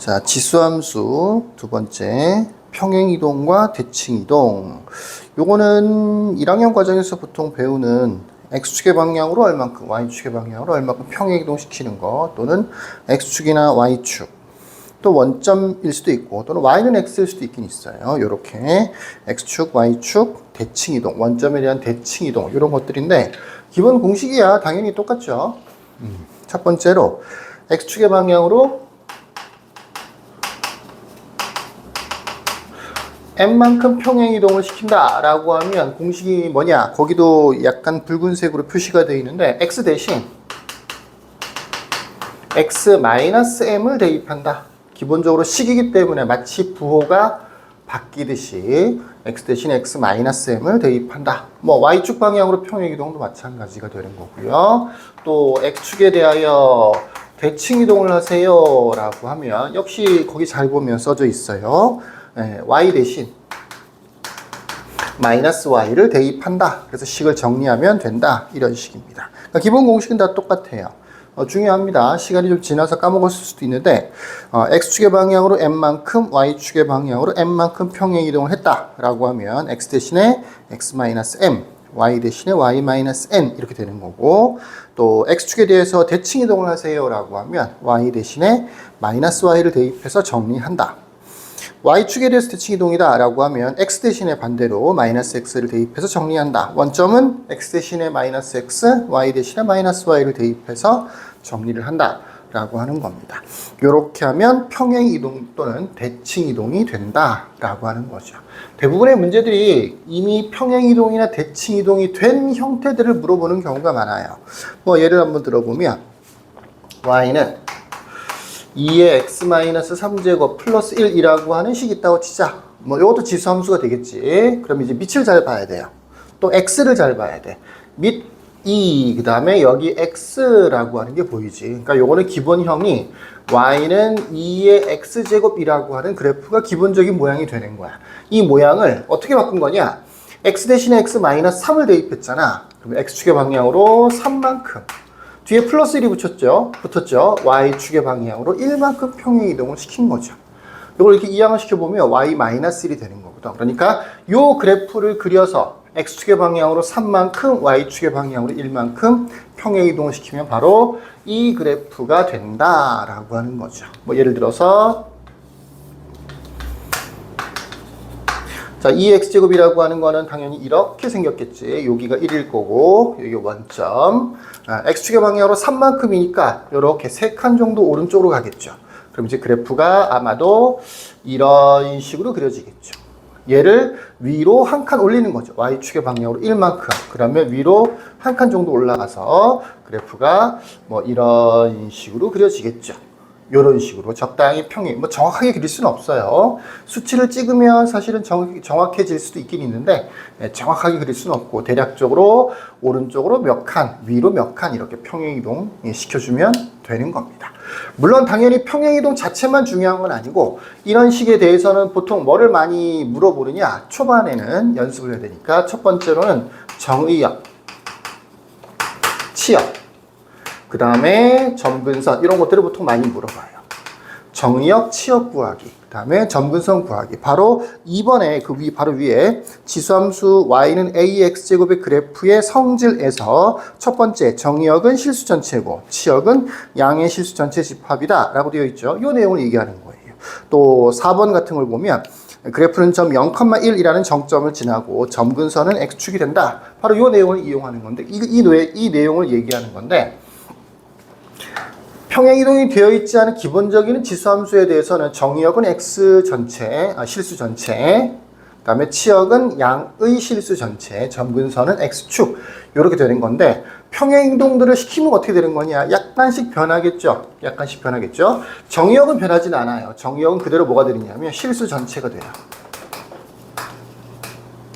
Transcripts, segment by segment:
자, 지수함수 두 번째 평행이동과 대칭이동. 요거는 1학년 과정에서 보통 배우는 x축의 방향으로 얼만큼, y축의 방향으로 얼만큼 평행이동 시키는 거, 또는 x축이나 y축, 또 원점일 수도 있고, 또는 y는 x일 수도 있긴 있어요. 요렇게 x축, y축, 대칭이동, 원점에 대한 대칭이동, 이런 것들인데 기본 공식이야 당연히 똑같죠. 첫 번째로 x축의 방향으로 n만큼 평행이동을 시킨다라고 하면 공식이 뭐냐? 거기도 약간 붉은색으로 표시가 되어 있는데 x 대신 x-m을 대입한다. 기본적으로 식이기 때문에 마치 부호가 바뀌듯이 x 대신 x-m을 대입한다. 뭐 y축 방향으로 평행이동도 마찬가지가 되는 거고요. 또 x축에 대하여 대칭이동을 하세요 라고 하면 역시 거기 잘 보면 써져 있어요. y 대신 마이너스 y를 대입한다. 그래서 식을 정리하면 된다. 이런 식입니다. 그러니까 기본 공식은 다 똑같아요. 중요합니다. 시간이 좀 지나서 까먹었을 수도 있는데 x축의 방향으로 n만큼 y축의 방향으로 n만큼 평행이동을 했다라고 하면 x 대신에 x-m, y 대신에 y-n 이렇게 되는 거고, 또 x축에 대해서 대칭이동을 하세요 라고 하면 y 대신에 마이너스 y를 대입해서 정리한다. y축에 대해서 대칭이동이다 라고 하면 x 대신에 반대로 마이너스 x를 대입해서 정리한다. 원점은 x 대신에 마이너스 x, y 대신에 마이너스 y를 대입해서 정리를 한다 라고 하는 겁니다. 이렇게 하면 평행이동 또는 대칭이동이 된다 라고 하는 거죠. 대부분의 문제들이 이미 평행이동이나 대칭이동이 된 형태들을 물어보는 경우가 많아요. 뭐 예를 한번 들어보면 y는 2의 x-3제곱 플러스 1이라고 하는 식이 있다고 치자. 뭐 이것도 지수함수가 되겠지. 그럼 이제 밑을 잘 봐야 돼요. 또 x를 잘 봐야 돼. 밑 2, 그 다음에 여기 x라고 하는 게 보이지. 그러니까 요거는 기본형이 y는 2의 x제곱이라고 하는 그래프가 기본적인 모양이 되는 거야. 이 모양을 어떻게 바꾼 거냐? x 대신에 x-3을 대입했잖아. 그럼 x축의 방향으로 3만큼. 뒤에 플러스 1이 붙었죠. y축의 방향으로 1만큼 평행이동을 시킨 거죠. 이걸 이렇게 이항을 시켜보면 y-1이 되는 거거든. 그러니까 이 그래프를 그려서 x축의 방향으로 3만큼, y축의 방향으로 1만큼 평행이동을 시키면 바로 이 그래프가 된다라고 하는 거죠. 뭐 예를 들어서 자, 2x제곱이라고 하는 거는 당연히 이렇게 생겼겠지. 여기가 1일 거고, 여기 원점. x축의 방향으로 3만큼이니까 이렇게 3칸 정도 오른쪽으로 가겠죠. 그럼 이제 그래프가 아마도 이런 식으로 그려지겠죠. 얘를 위로 한 칸 올리는 거죠. y축의 방향으로 1만큼. 그러면 위로 한 칸 정도 올라가서 그래프가 뭐 이런 식으로 그려지겠죠. 이런 식으로 적당히 평행, 뭐 정확하게 그릴 수는 없어요. 수치를 찍으면 사실은 정확해질 수도 있긴 있는데 정확하게 그릴 수는 없고 대략적으로 오른쪽으로 몇 칸, 위로 몇 칸 이렇게 평행이동 시켜주면 되는 겁니다. 물론 당연히 평행이동 자체만 중요한 건 아니고 이런 식에 대해서는 보통 뭐를 많이 물어보느냐, 초반에는 연습을 해야 되니까 첫 번째로는 정의역, 치역, 그 다음에 점근선 이런 것들을 보통 많이 물어봐요. 정의역, 치역 구하기, 그 다음에 점근선 구하기. 바로 2번에 그 바로 위에 지수함수 y는 ax제곱의 그래프의 성질에서 첫 번째 정의역은 실수 전체고 치역은 양의 실수 전체 집합이다 라고 되어 있죠. 이 내용을 얘기하는 거예요. 또 4번 같은 걸 보면 그래프는 점 0,1이라는 정점을 지나고 점근선은 x축이 된다. 바로 이 내용을 이용하는 건데 이 내용을 얘기하는 건데 평행이동이 되어 있지 않은 기본적인 지수함수에 대해서는 정의역은 x 전체, 실수 전체, 그 다음에 치역은 양의 실수 전체, 점근선은 x축 이렇게 되는 건데 평행이동들을 시키면 어떻게 되는 거냐? 약간씩 변하겠죠. 약간씩 변하겠죠. 정의역은 변하진 않아요. 정의역은 그대로 뭐가 되느냐면 실수 전체가 돼요.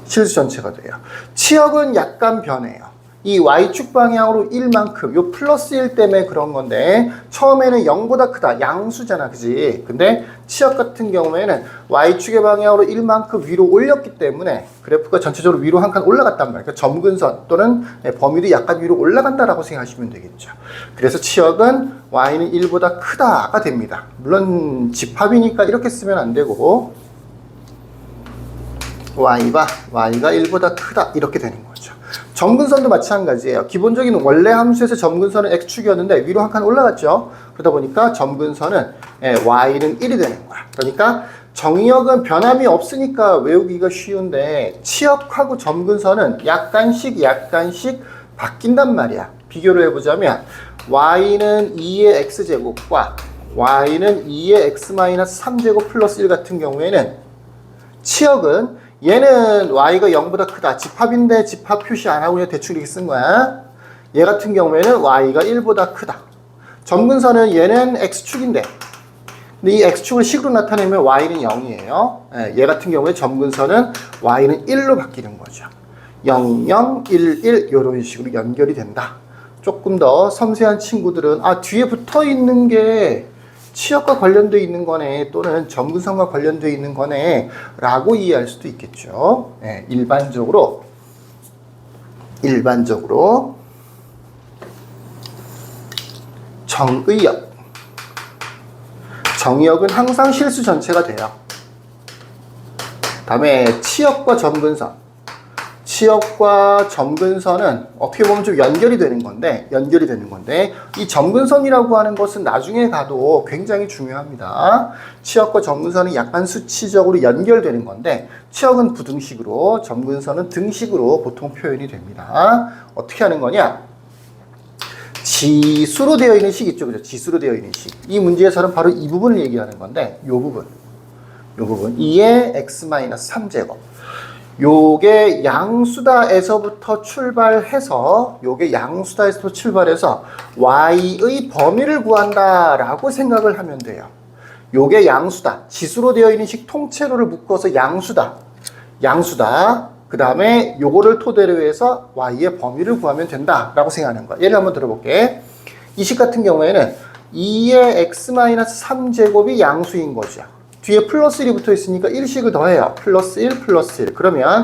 실수 전체가 돼요. 치역은 약간 변해요. 이 y축 방향으로 1만큼 요 플러스 1 때문에 그런 건데 처음에는 0보다 크다. 양수잖아. 그지? 근데 치역 같은 경우에는 y축의 방향으로 1만큼 위로 올렸기 때문에 그래프가 전체적으로 위로 한 칸 올라갔단 말이에요. 그러니까 점근선 또는 범위도 약간 위로 올라간다라고 생각하시면 되겠죠. 그래서 치역은 y는 1보다 크다가 됩니다. 물론 집합이니까 이렇게 쓰면 안 되고 y가 1보다 크다 이렇게 되는 거죠. 점근선도 마찬가지예요. 기본적인 원래 함수에서 점근선은 x축이었는데 위로 한 칸 올라갔죠. 그러다 보니까 점근선은 y는 1이 되는 거야. 그러니까 정의역은 변함이 없으니까 외우기가 쉬운데 치역하고 점근선은 약간씩 바뀐단 말이야. 비교를 해보자면 y는 2의 x제곱과 y는 2의 x-3제곱 플러스 1 같은 경우에는 치역은 얘는 y가 0보다 크다. 집합인데 집합 표시 안 하고 그냥 대충 이렇게 쓴 거야. 얘 같은 경우에는 y가 1보다 크다. 점근선은 얘는 x축인데 근데 이 x축을 식으로 나타내면 y는 0이에요. 얘 같은 경우에 점근선은 y는 1로 바뀌는 거죠. 0, 0, 1, 1 이런 식으로 연결이 된다. 조금 더 섬세한 친구들은 뒤에 붙어 있는 게 치역과 관련되어 있는 거네 또는 점근선과 관련되어 있는 거네 라고 이해할 수도 있겠죠. 일반적으로 정의역은 항상 실수 전체가 돼요. 다음에 치역과 점근선은 어떻게 보면 좀 연결이 되는 건데 이 점근선이라고 하는 것은 나중에 가도 굉장히 중요합니다. 치역과 점근선은 약간 수치적으로 연결되는 건데 치역은 부등식으로 점근선은 등식으로 보통 표현이 됩니다. 어떻게 하는 거냐? 지수로 되어 있는 식 있죠. 그죠? 지수로 되어 있는 식. 이 문제에서는 바로 이 부분을 얘기하는 건데 요 부분 2의 x-3제곱 요게 양수다에서부터 출발해서 y의 범위를 구한다라고 생각을 하면 돼요. 요게 양수다. 지수로 되어 있는 식 통째로를 묶어서 양수다. 그 다음에 요거를 토대로 해서 y의 범위를 구하면 된다라고 생각하는 거야. 예를 한번 들어볼게. 이 식 같은 경우에는 2의 x-3제곱이 양수인 거죠. 뒤에 플러스 1이 붙어 있으니까 1식을 더해요. 플러스 1, 플러스 1. 그러면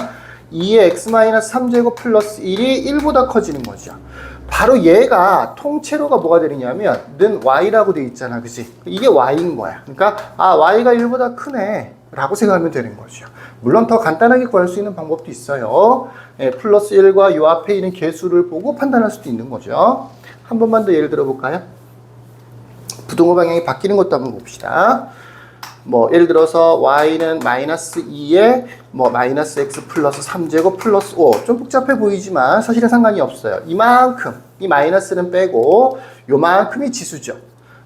2의 x-3제곱 플러스 1이 1보다 커지는 거죠. 바로 얘가 통째로가 뭐가 되느냐면 는 y라고 돼 있잖아. 그치? 이게 y인 거야. 그러니까 y가 1보다 크네 라고 생각하면 되는 거죠. 물론 더 간단하게 구할 수 있는 방법도 있어요. 플러스 1과 요 앞에 있는 개수를 보고 판단할 수도 있는 거죠. 한 번만 더 예를 들어 볼까요? 부등호 방향이 바뀌는 것도 한번 봅시다. 예를 들어서 y는 마이너스 2에 마이너스 x 플러스 3제곱 플러스 5. 좀 복잡해 보이지만 사실은 상관이 없어요. 이만큼, 이 마이너스는 빼고 요만큼이 지수죠.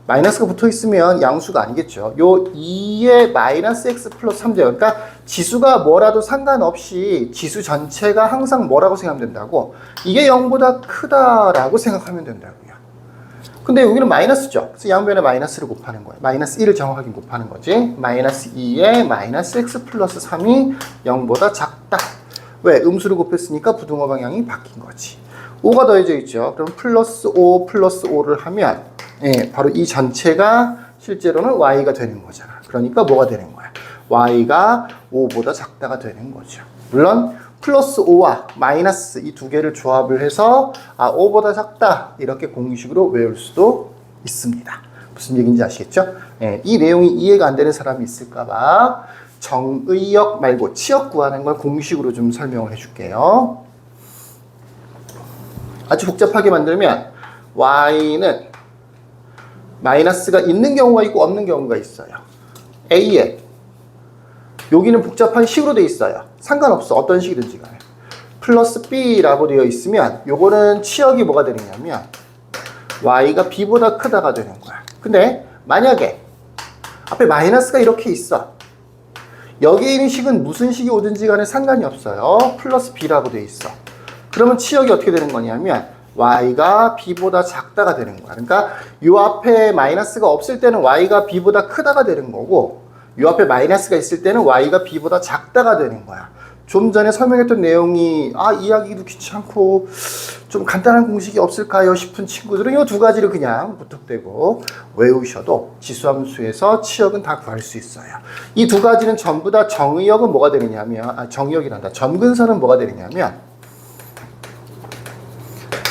마이너스가 붙어 있으면 양수가 아니겠죠. 요 2에 마이너스 x 플러스 3제곱. 그러니까 지수가 뭐라도 상관없이 지수 전체가 항상 뭐라고 생각하면 된다고? 이게 0보다 크다라고 생각하면 된다고요. 근데 여기는 마이너스죠. 그래서 양변에 마이너스를 곱하는 거예요. 마이너스 1을 정확하게 곱하는 거지. 마이너스 2에 마이너스 x 플러스 3이 0보다 작다. 왜? 음수를 곱했으니까 부등호 방향이 바뀐 거지. 5가 더해져 있죠. 그럼 플러스 5 플러스 5를 하면 바로 이 전체가 실제로는 y가 되는 거잖아. 그러니까 뭐가 되는 거야? y가 5보다 작다가 되는 거죠. 물론 플러스 5와 마이너스 이 두 개를 조합을 해서 5보다 작다 이렇게 공식으로 외울 수도 있습니다. 무슨 얘기인지 아시겠죠? 이 내용이 이해가 안 되는 사람이 있을까봐 정의역 말고 치역 구하는 걸 공식으로 좀 설명을 해줄게요. 아주 복잡하게 만들면 y는 마이너스가 있는 경우가 있고 없는 경우가 있어요. a에 여기는 복잡한 식으로 되어 있어요. 상관없어. 어떤 식이든지 간에. 플러스 b라고 되어 있으면 요거는 치역이 뭐가 되느냐면 y가 b보다 크다가 되는 거야. 근데 만약에 앞에 마이너스가 이렇게 있어. 여기에 있는 식은 무슨 식이 오든지 간에 상관이 없어요. 플러스 b라고 되어 있어. 그러면 치역이 어떻게 되는 거냐면 y가 b보다 작다가 되는 거야. 그러니까 요 앞에 마이너스가 없을 때는 y가 b보다 크다가 되는 거고 요 앞에 마이너스가 있을 때는 y가 b보다 작다가 되는 거야. 좀 전에 설명했던 내용이 이해하기도 귀찮고 좀 간단한 공식이 없을까요 싶은 친구들은 이 두 가지를 그냥 무턱대고 외우셔도 지수함수에서 치역은 다 구할 수 있어요. 이 두 가지는 전부 다 정의역은 뭐가 되느냐면 정의역이란다. 점근선은 뭐가 되느냐면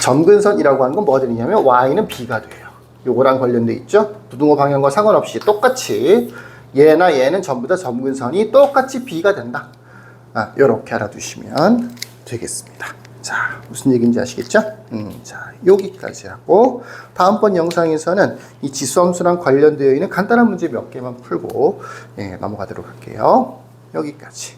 점근선이라고 하는 건 뭐가 되느냐면 y는 b가 돼요. 요거랑 관련돼 있죠. 부등호 방향과 상관없이 똑같이 얘나 얘는 전부 다 점근선이 똑같이 b가 된다. 요렇게 알아두시면 되겠습니다. 자, 무슨 얘기인지 아시겠죠? 자, 여기까지 하고 다음번 영상에서는 이 지수함수랑 관련되어 있는 간단한 문제 몇 개만 풀고 넘어가도록 할게요. 여기까지.